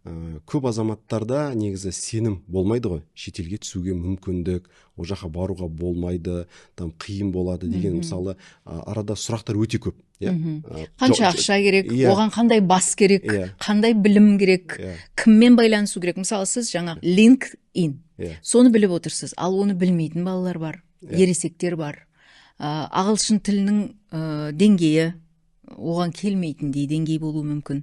көп азаматтарда негізі сенім болмайды ғой, шетелге түсуге мүмкіндік, ол жаққа баруға болмайды, там қиын болады деген мысалы арада сұрақтар өте көп. Қанша ақша керек, оған қандай бас керек, қандай білім керек, кіммен байланысу керек. Мысалы сіз жаңа LinkedIn, соны біліп отырсыз, ал оны білмейтін балалар бар, ересектер бар. Ағылшын тілінің деңгейі оған келмейтіндей деңгей болуы мүмкін.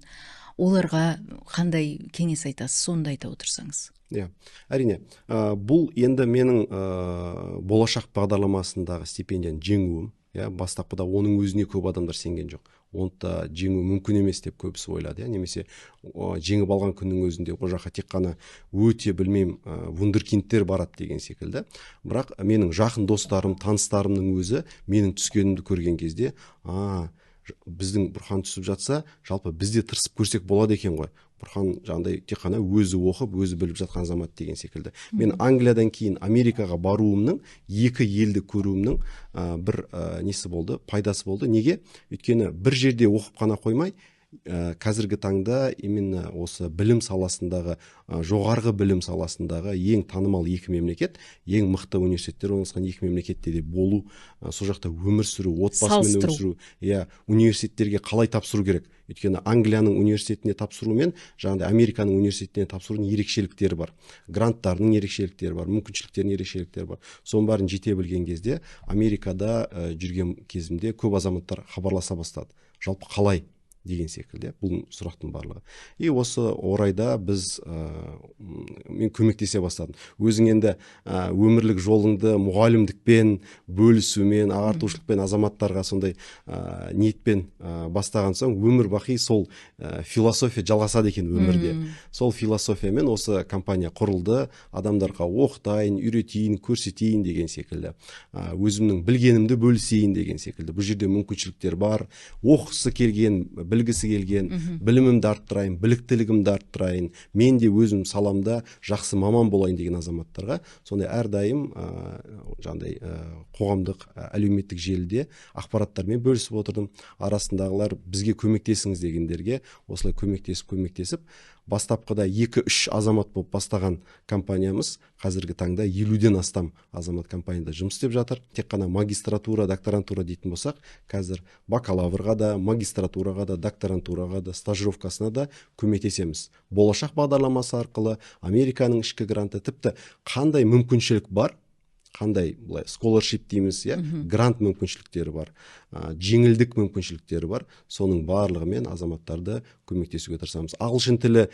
Оларға қандай кеңес айтасыз, сонда айта отырсаңыз? Әрине, бұл енді менің болашақ бағдарламасындағы стипендияны жеңуім. Бастапқыда оның өзіне көп адамдар сенген жоқ. Оны да жеңу мүмкін емес деп көбісі ойлады. Немесе жеңіп алған күннің өзінде ол жаққа тек қана өте білмеймін вундеркиндтер барады деген секілді. Бірақ менің жақын достарым, таныстарымның өзі менің түскенімді көрген кезде, біздің Бұрхан түсіп жатса, жалпы бізде тырысып көрсек болады екен ғой. Бұрхан жаңағыдай тек қана өзі оқып, өзі біліп жатқан азамат деген секілді. Мен Англиядан кейін Америкаға баруымның, екі елді көруімнің бір несі болды, пайдасы болды. Неге? Өйткені бір жерде оқып қана қоймай, қазіргі таңда именно осы білім саласындағы, жоғарғы білім саласындағы ең танымал екі мемлекет, ең мықты университеттер орналасқан екі мемлекетте де болу, сол жақта өмір сүру, отбасымен өмір сүру, университеттерге қалай тапсыру керек. Өйткені Англияның университетіне тапсыру мен жаңағыдай Американың университетіне тапсырудың ерекшеліктері бар. Гранттарының ерекшеліктері бар, мүмкіншіліктерінің ерекшеліктері бар. Соның бәрін жете білген кезде Америкада жүрген кезімде көп азаматтар хабарласа бастады. Жалпы қалай деген секілді, бұл сұрақтың барлығы. И осы орайда мен көмектесе бастадым. Өзің енді өмірлік жолыңды мұғалімдікпен, бөлісумен, ағартушылықпен азаматтарға сондай ниетпен бастаған соң, өмір бақи сол философия жалғасады екен өмірде. Сол философиямен осы компания құрылды, адамдарға оқытайын, үйретейін, көрсетейін деген секілді. Өзімнің білгенімді бөлісейін деген секілді. Бұл жерде мүмкіншіліктер бар, оқысы келген, білгісі келген, білімімді арттырайын, біліктілігімді арттырайын, мен де өзім саламда жақсы маман болайын деген азаматтарға сондай әрдайым қоғамдық әлеуметтік желіде ақпараттармен бөлісіп отырдым. Арасындағылар бізге көмектесіңіз дегендерге осылай көмектесіп, бастапқыда 2-3 азамат болып бастаған компаниямыз қазіргі таңда 50-ден астам азамат компанияда жұмыс істеп жатыр. Тек қана магистратура, докторантура дейтін болсақ, қазір бакалаврға да, магистратураға да, докторантураға да, стажировкасына да көмектесеміз. Болашақ бағдарламасы арқылы Американың ішкі гранты, тіпті қандай мүмкіншілік бар, қандай scholarship дейміз, грант мүмкіншіліктері бар, жеңілдік мүмкіншіліктері бар, соның барлығымен азаматтарды көмектесуге тырысамыз. Ағылшын тілі